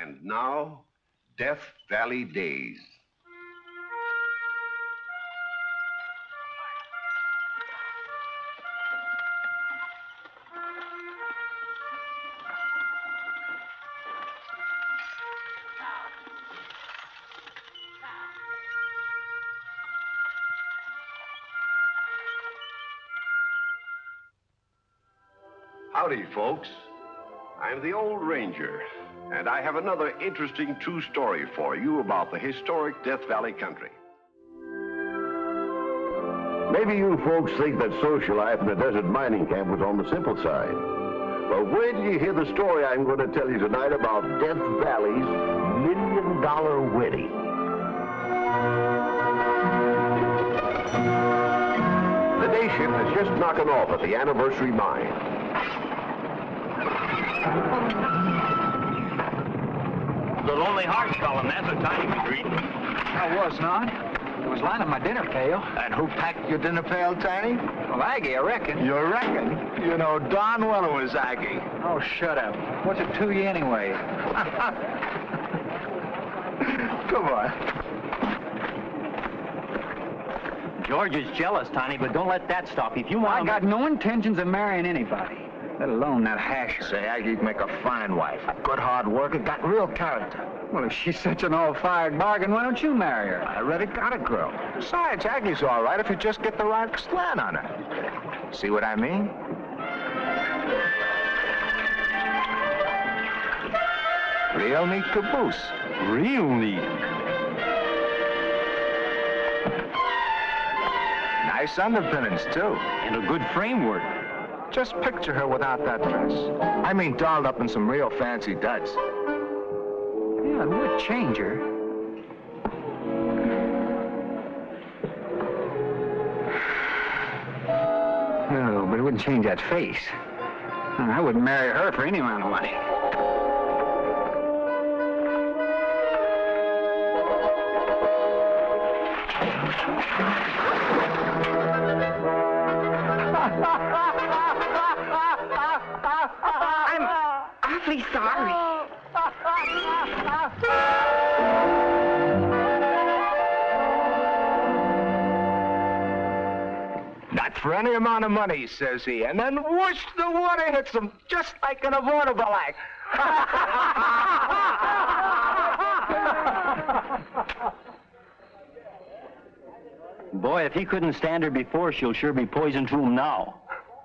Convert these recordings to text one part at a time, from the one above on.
And now, Death Valley Days. Howdy, folks. I'm the old ranger, and I have another interesting true story for you about the historic Death Valley country. Maybe you folks think that social life in a desert mining camp was on the simple side. Well, wait till you hear the story I'm going to tell you tonight about Death Valley's $1 million wedding. The day shift is just knocking off at the anniversary mine. The Lonely Hearts column, that's what Tiny was reading. I was not. I was lining my dinner pail. And who packed your dinner pail, Tiny? Well, Aggie, I reckon. You reckon? You know darn well it was Aggie. Oh, shut up. What's it to you anyway? Come on. George is jealous, Tiny, but don't let that stop you. If you want I got no intentions of marrying anybody, let alone that hasher. Say, Aggie'd make a fine wife. A good hard worker, got real character. Well, if she's such an all-fired bargain, why don't you marry her? I already got a girl. Besides, Aggie's all right if you just get the right slant on her. See what I mean? Real neat caboose. real neat. Nice underpinnings, too. And a good framework. Just picture her without that dress. I mean, dolled up in some real fancy duds. Yeah, it would change her. No, but it wouldn't change that face. I wouldn't marry her for any amount of money. I'm awfully sorry. Not for any amount of money, says he. And then whoosh, the water hits him just like in a waterfall act. Boy, if he couldn't stand her before, she'll sure be poison to him now.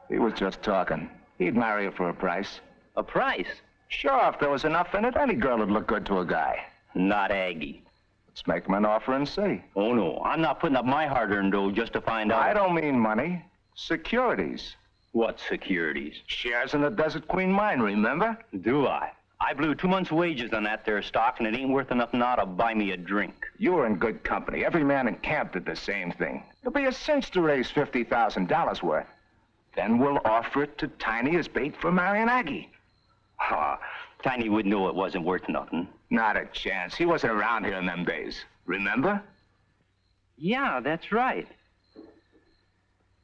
He was just talking. He'd marry her for a price. A price? Sure, if there was enough in it, any girl would look good to a guy. Not Aggie. Let's make him an offer and see. Oh, no. I'm not putting up my hard-earned dough just to find out. I don't mean money. Securities. What securities? Shares in the Desert Queen mine, remember? Do I? I blew 2 months' wages on that there stock, and it ain't worth enough now to buy me a drink. You were in good company. Every man in camp did the same thing. It'll be a cinch to raise $50,000 worth. Then we'll offer it to Tiny as bait for marrying Aggie. Ah, Tiny would know it wasn't worth nothing. Not a chance. He wasn't around here in them days. Remember? Yeah, that's right.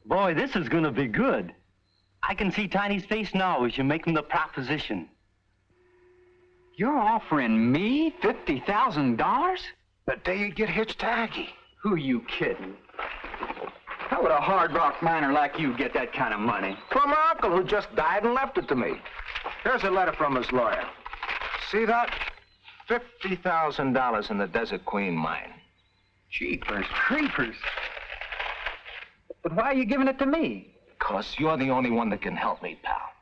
Boy, this is gonna be good. I can see Tiny's face now as you make him the proposition. You're offering me $50,000? The day you get hitched to Aggie. Who are you kidding? How would a hard rock miner like you get that kind of money? From my uncle who just died and left it to me. Here's a letter from his lawyer. See that? $50,000 in the Desert Queen mine. Jeepers creepers. But why are you giving it to me? 'Cause you're the only one that can help me, pal.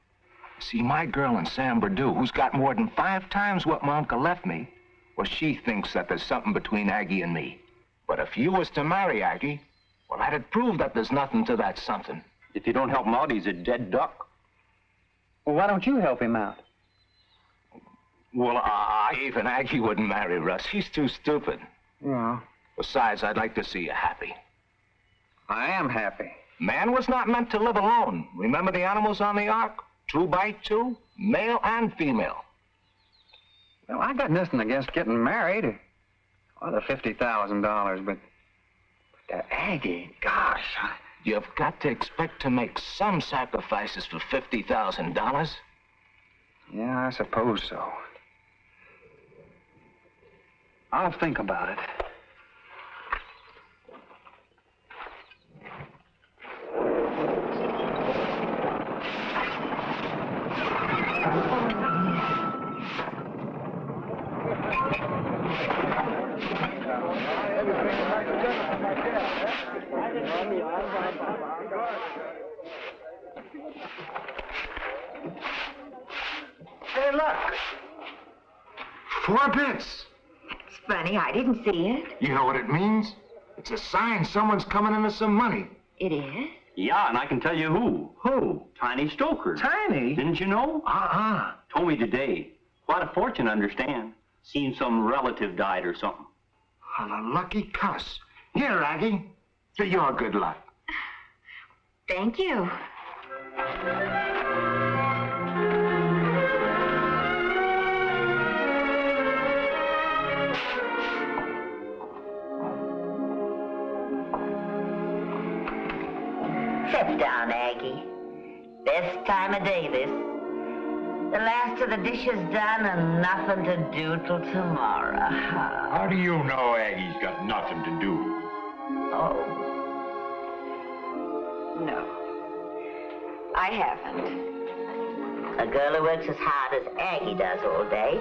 See, my girl in San Bernardino, who's got more than 5 times what my uncle left me, well, she thinks that there's something between Aggie and me. But if you was to marry Aggie, well, that'd prove that there's nothing to that something. If you don't help him out, he's a dead duck. Well, why don't you help him out? Well, even Aggie wouldn't marry Russ. He's too stupid. Yeah. Besides, I'd like to see you happy. I am happy. Man was not meant to live alone. Remember the animals on the ark? 2 by 2, male and female. Well, I got nothing against getting married or the $50,000, but Aggie, gosh. You've got to expect to make some sacrifices for $50,000. Yeah, I suppose so. I'll think about it. Hey, look. 4 bits. It's funny, I didn't see it. You know what it means? It's a sign someone's coming into some money. It is? Yeah, and I can tell you who. Who? Tiny Stoker. Tiny? Didn't you know? Told me today. What a fortune, understand. Seen some relative died or something. Well, a lucky cuss. Here, Aggie. To your good luck. Thank you. Sit down, Aggie. Best time of day, this. The last of the dishes done and nothing to do till tomorrow. How do you know Aggie's got nothing to do? Oh, No, I haven't. a girl who works as hard as Aggie does all day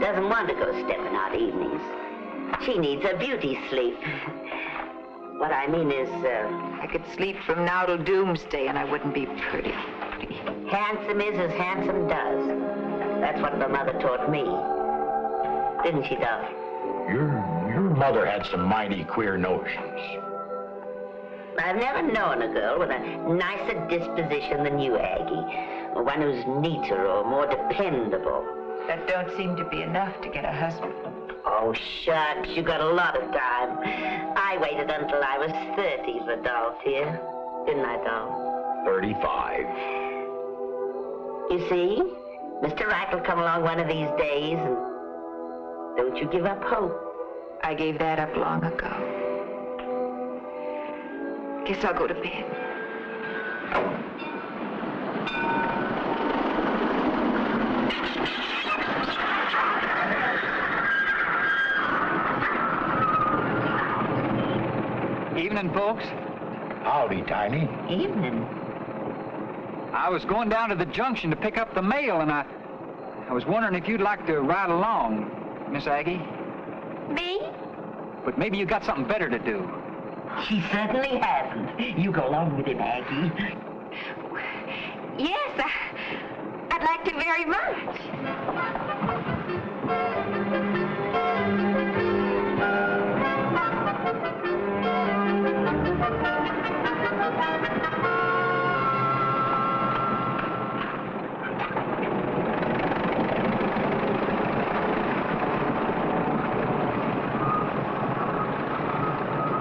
doesn't want to go stepping out evenings. She needs a beauty sleep. What I mean is, I could sleep from now till doomsday and I wouldn't be pretty. handsome is as handsome does. That's what my mother taught me. Didn't she, Duff? Your mother had some mighty queer notions. I've never known a girl with a nicer disposition than you, Aggie. One who's neater or more dependable. That don't seem to be enough to get a husband. Oh, shucks, you got a lot of time. I waited until I was 30 for Dolph here. Didn't I, Dolph? 35. You see, Mr. Wright will come along one of these days, and don't you give up hope. I gave that up long ago. Guess I'll go to bed. Evening, folks. Howdy, Tiny. Evening. I was going down to the junction to pick up the mail, and I was wondering if you'd like to ride along, Miss Aggie. Me? But maybe you got something better to do. He certainly hasn't. You go along with him, Aggie. Yes, I'd like to very much.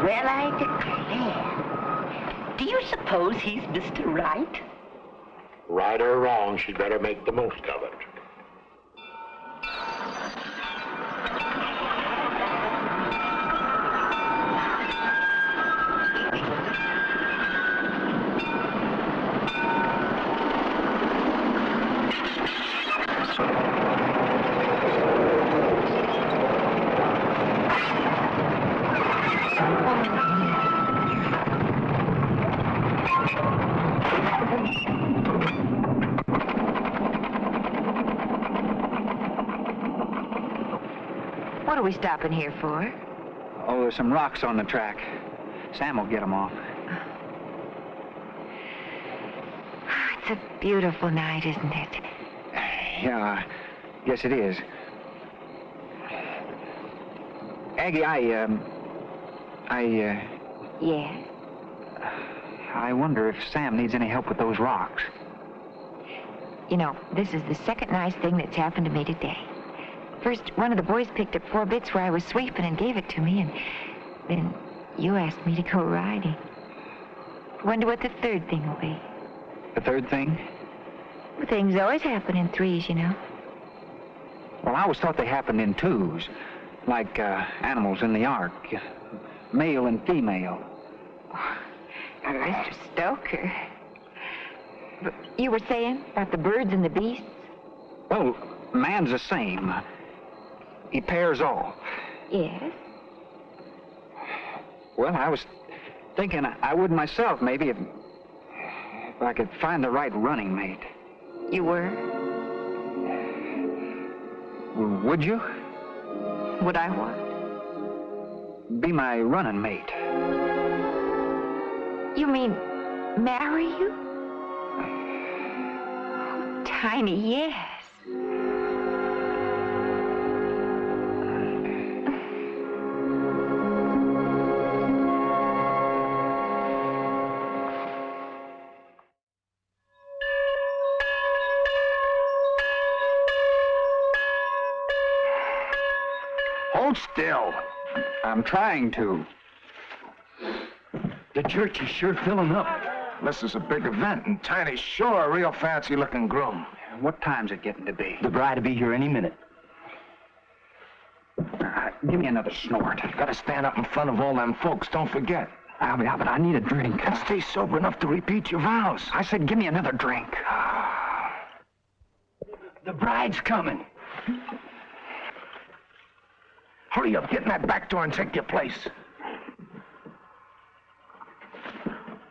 Well, I declare. Do you suppose he's Mr. Wright? Right or wrong, she'd better make the most of it. What are we stopping here for? Oh, there's some rocks on the track. Sam will get them off. It's a beautiful night, isn't it? Yeah, yes it is. Aggie, Yes. I wonder if Sam needs any help with those rocks. You know, this is the second nice thing that's happened to me today. First, one of the boys picked up 4 bits where I was sweeping and gave it to me, and then you asked me to go riding. Wonder what the third thing will be. The third thing? Well, things always happen in threes, you know. Well, I always thought they happened in twos, like animals in the ark, male and female. Now, Mr. Stoker. But you were saying about the birds and the beasts? Well, man's the same. He pairs off. Yes? Well, I was thinking I would myself, maybe, if I could find the right running mate. You were? Would you? Would I what? Be my running mate. You mean marry you? Oh, Tiny, yes. Hold still. I'm trying to. The church is sure filling up. This is a big event, and Tiny's sure a real fancy-looking groom. What time's it getting to be? The bride will be here any minute. Give me another snort. You gotta stand up in front of all them folks, don't forget. Yeah, but I need a drink. And stay sober enough to repeat your vows. I said give me another drink. The bride's coming. Hurry up, get in that back door and take your place.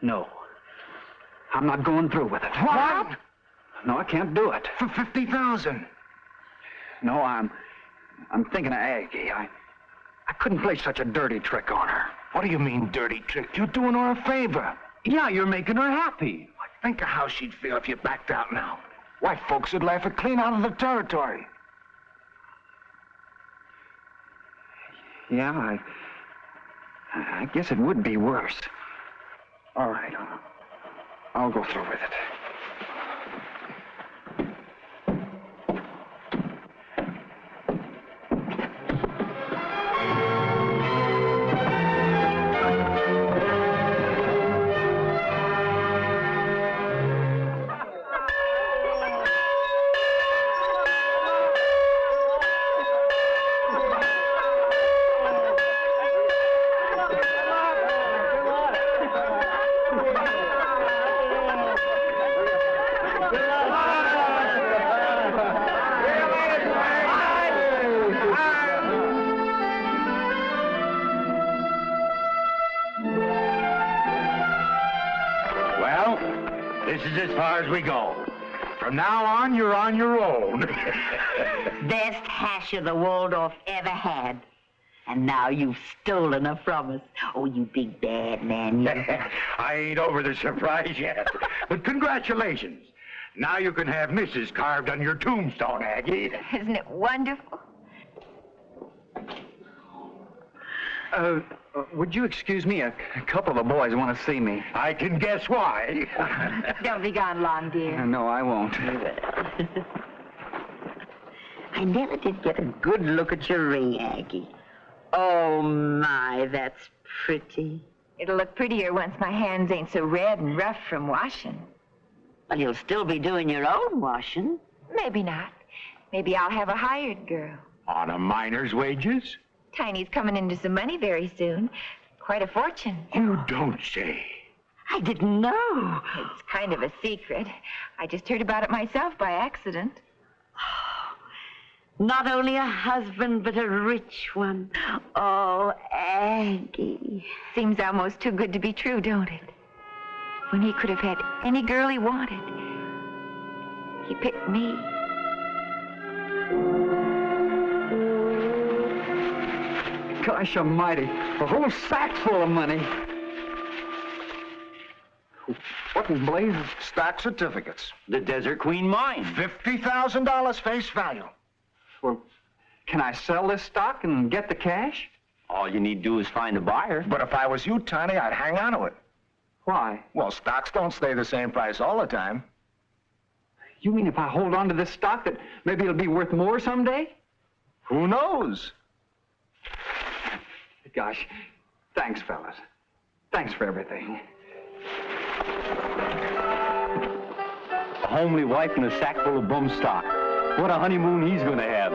No. I'm not going through with it. What? No, I can't do it. For $50,000. No, I'm thinking of Aggie. I couldn't play such a dirty trick on her. What do you mean, dirty trick? You're doing her a favor. Yeah, you're making her happy. Think of how she'd feel if you backed out now. White folks would laugh her clean out of the territory. Yeah, I guess it would be worse. All right, I'll go through with it. This is as far as we go. From now on, you're on your own. Best hasher the Waldorf ever had. And now you've stolen her from us. Oh, you big bad man, you. I ain't over the surprise yet. But congratulations. Now you can have Mrs. carved on your tombstone, Aggie. Isn't it wonderful? Would you excuse me? A couple of the boys want to see me. I can guess why. Don't be gone long, dear. No, I won't. I never did get a good look at your ring, Aggie. Oh, my, that's pretty. It'll look prettier once my hands ain't so red and rough from washing. Well, you'll still be doing your own washing. Maybe not. Maybe I'll have a hired girl. On a miner's wages? Tiny's coming into some money very soon. Quite a fortune. You don't say. I didn't know. It's kind of a secret. I just heard about it myself by accident. Not only a husband, but a rich one. Oh, Aggie. Seems almost too good to be true, don't it? When he could have had any girl he wanted. He picked me. Gosh almighty, a whole sack full of money. What in blazes? Stock certificates. The Desert Queen mine. $50,000 face value. Well, can I sell this stock and get the cash? All you need to do is find a buyer. But if I was you, Tiny, I'd hang on to it. Why? Well, stocks don't stay the same price all the time. You mean if I hold on to this stock that maybe it'll be worth more someday? Who knows? Gosh, thanks, fellas. Thanks for everything. A homely wife and a sack full of bum stock. What a honeymoon he's gonna have.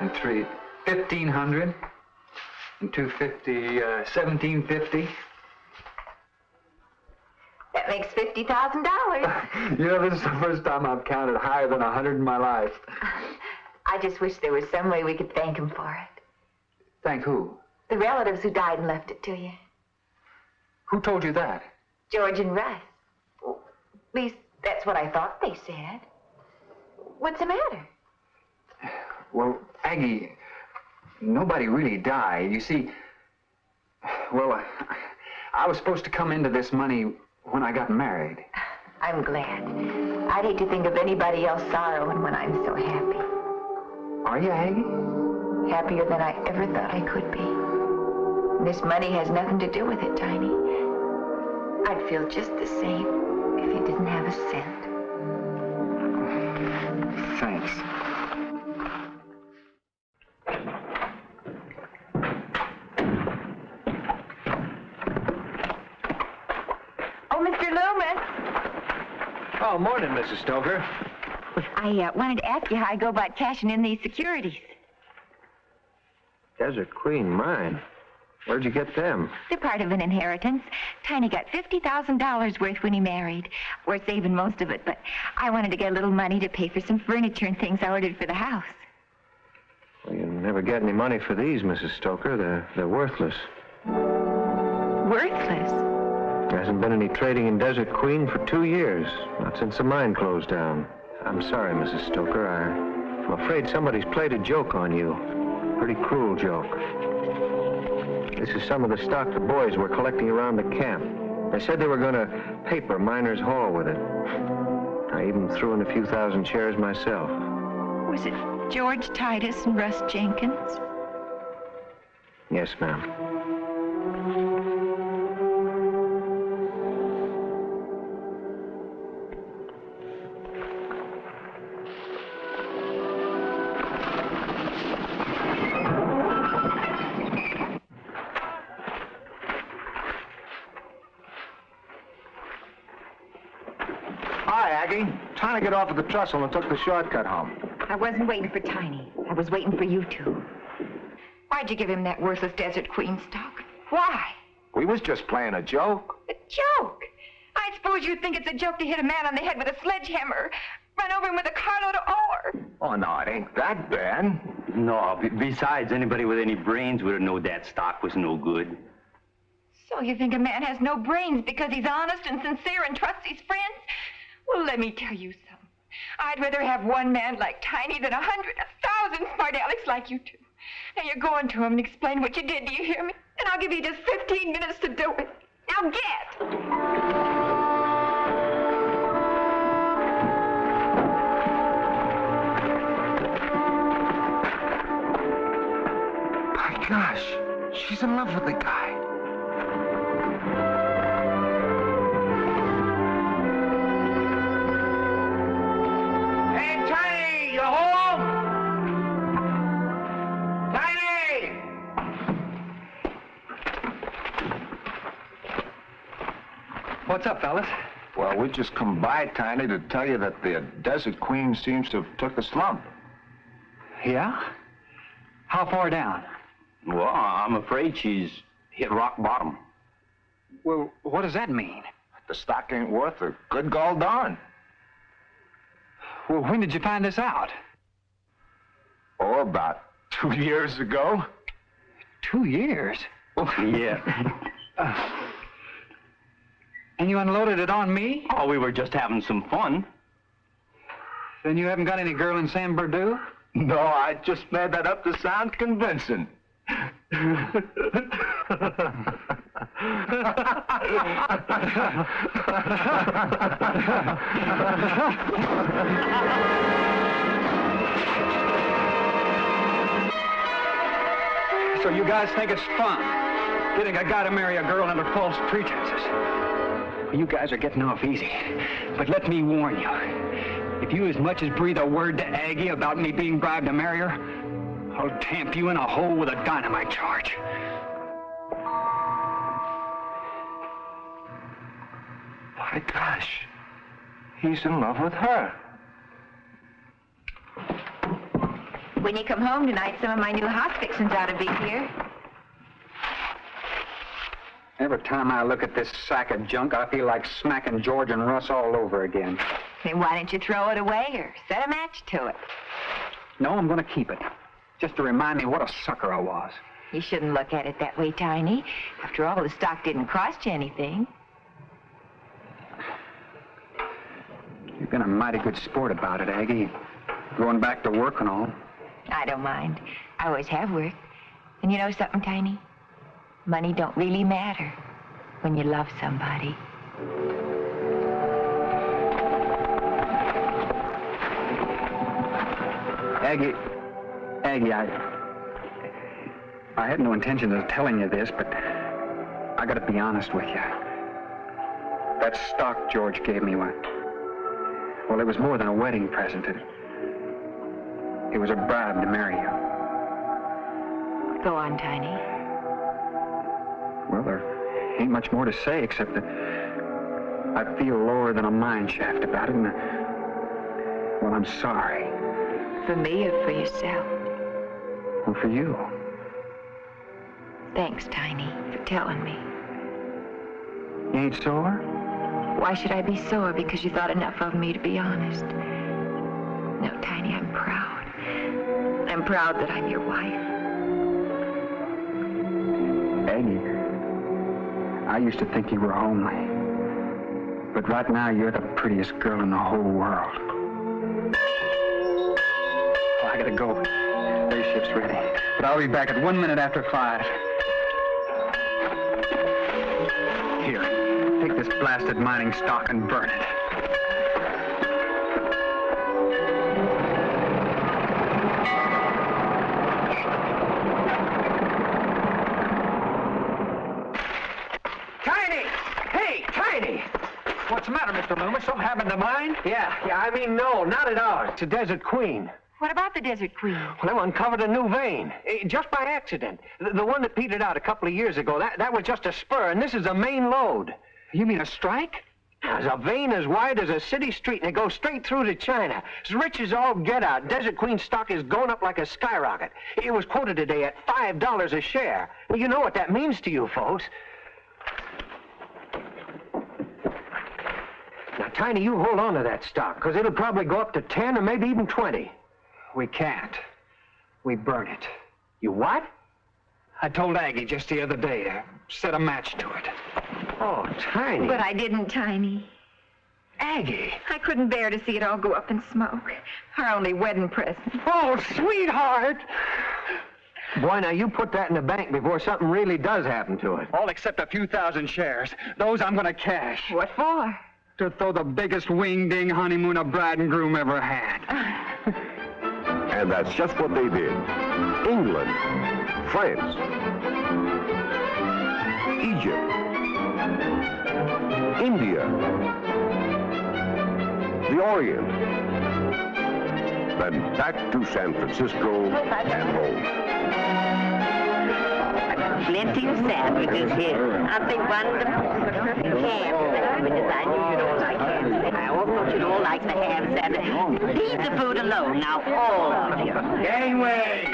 And 1,500. And 250, 1,750. That makes $50,000. You know, this is the first time I've counted higher than 100 in my life. I just wish there was some way we could thank him for it. Thank who? The relatives who died and left it to you. Who told you that? George and Russ. Well, at least that's what I thought they said. What's the matter? Well, Aggie, nobody really died. You see, well, I was supposed to come into this money when I got married. I'm glad. I'd hate to think of anybody else sorrowing when I'm so happy. Are you, Aggie? Happier than I ever thought I could be. This money has nothing to do with it, Tiny. I'd feel just the same if you didn't have a cent. Thanks. Oh, Mr. Loomis. Oh, morning, Mrs. Stoker. I wanted to ask you how I go about cashing in these securities. Desert Queen mine. Where'd you get them? They're part of an inheritance. Tiny got $50,000 worth when he married. We're saving most of it, but I wanted to get a little money to pay for some furniture and things I ordered for the house. Well, you never get any money for these, Mrs. Stoker. They're worthless. Worthless? There hasn't been any trading in Desert Queen for 2 years. Not since the mine closed down. I'm sorry, Mrs. Stoker. I'm afraid somebody's played a joke on you. Pretty cruel joke. This is some of the stock the boys were collecting around the camp. They said they were going to paper Miners' Hall with it. I even threw in a few thousand shares myself. Was it George Titus and Russ Jenkins? Yes, ma'am. Trying to get off at the trestle and took the shortcut home. I wasn't waiting for Tiny. I was waiting for you two. Why'd you give him that worthless Desert Queen stock? Why? We was just playing a joke. A joke? I suppose you think it's a joke to hit a man on the head with a sledgehammer, run over him with a carload of ore. Oh, no, it ain't that bad. No, besides, anybody with any brains would have known that stock was no good. So you think a man has no brains because he's honest and sincere and trusts his friends? Well, let me tell you something. I'd rather have one man like Tiny than 100, 1,000 smart alecks like you two. Now, you're going to him and explain what you did. Do you hear me? And I'll give you just 15 minutes to do it. Now, get! My gosh, she's in love with the guy. What's up, fellas? Well, we just come by, Tiny, to tell you that the Desert Queen seems to have took a slump. Yeah? How far down? Well, I'm afraid she's hit rock bottom. Well, what does that mean? The stock ain't worth a good gol darn. Well, when did you find this out? Oh, about 2 years ago. 2 years? Yeah. And you unloaded it on me? Oh, we were just having some fun. Then you haven't got any girl in San Bernardino? No, I just made that up to sound convincing. So you guys think it's fun? Getting a guy to marry a girl under false pretenses? Well, you guys are getting off easy. But let me warn you. If you as much as breathe a word to Aggie about me being bribed to marry her, I'll tamp you in a hole with a dynamite charge. My gosh, he's in love with her. When you come home tonight, some of my new house fixings ought to be here. Every time I look at this sack of junk, I feel like smacking George and Russ all over again. Then why don't you throw it away or set a match to it? No, I'm going to keep it. Just to remind me what a sucker I was. You shouldn't look at it that way, Tiny. After all, the stock didn't cost you anything. You've been a mighty good sport about it, Aggie. Going back to work and all. I don't mind. I always have worked. And you know something, Tiny? Money don't really matter when you love somebody. Aggie, I had no intention of telling you this, but I gotta be honest with you. That stock George gave me, well, it was more than a wedding present. It was a bribe to marry you. Go on, Tiny. Well, there ain't much more to say except that I feel lower than a mine shaft about it, and, well, I'm sorry. For me or for yourself? Well, for you. Thanks, Tiny, for telling me. You ain't sore? Why should I be sore because you thought enough of me to be honest? No, Tiny, I'm proud. I'm proud that I'm your wife. Aggie, I used to think you were homely. But right now, you're the prettiest girl in the whole world. Oh, I gotta go. Their ship's ready. But I'll be back at 1 minute after 5. Here, take this blasted mining stock and burn it. Tiny! Hey, Tiny! What's the matter, Mr. Loomis? Something happened to mine? Yeah, I mean, no, not at all. It's a Desert Queen. What about the Desert Queen? Well, I uncovered a new vein, just by accident. The one that petered out a couple of years ago, that was just a spur, and this is a main lode. You mean a strike? There's a vein as wide as a city street, and it goes straight through to China. As rich as all get out. Desert Queen stock is going up like a skyrocket. It was quoted today at $5 a share. Well, you know what that means to you folks. Now, Tiny, you hold on to that stock, because it'll probably go up to 10 or maybe even 20. We can't. We burn it. You what? I told Aggie just the other day to set a match to it. Oh, Tiny. But I didn't, Tiny. Aggie. I couldn't bear to see it all go up in smoke. Our only wedding present. Oh, sweetheart. Boy, now you put that in the bank before something really does happen to it. All except a few thousand shares. Those I'm gonna cash. What for? To throw the biggest wing-ding honeymoon a bride and groom ever had. And that's just what they did. England, France, Egypt, India, the Orient, then back to San Francisco and home. Plenty of sandwiches here. Aren't they wonderful? Ham sandwiches. I knew you'd all like ham. I also thought you'd all like the ham sandwich. Leave the food alone now, all of you. Gangway!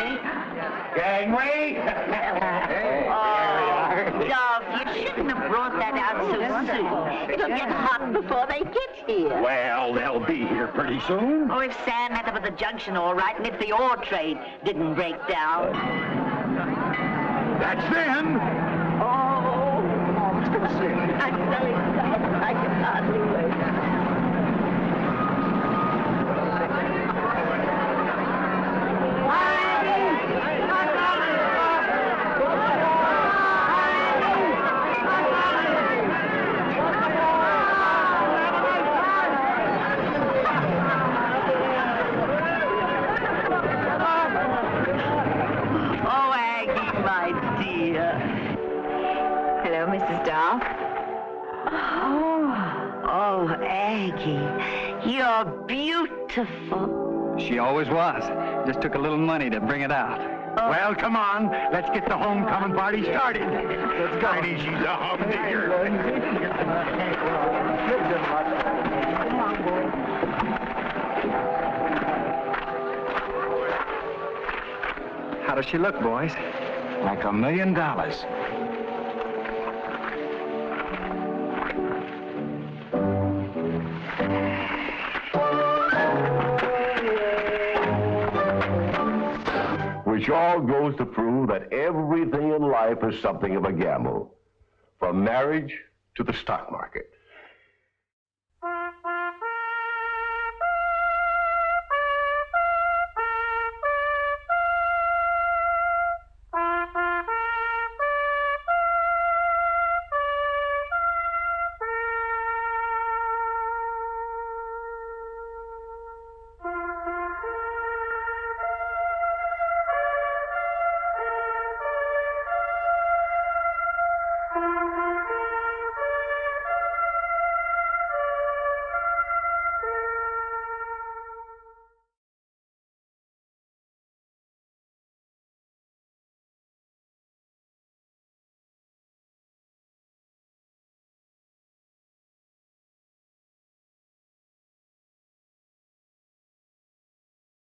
Gangway! Oh, Dove, you shouldn't have brought that out so soon. It'll get hot before they get here. Well, they'll be here pretty soon. Oh, if Sam met up at the junction all right, and if the ore trade didn't break down. That's them. Oh, I'm so excited. I can hardly wait. Hello, Mrs. Doll. Oh, Aggie, you're beautiful. She always was. Just took a little money to bring it out. Well, come on. Let's get the homecoming party started. Let's go. Tiny, she's a humdinger. How does she look, boys? Like $1 million. We Which all goes to prove that everything in life is something of a gamble, from marriage to the stock market.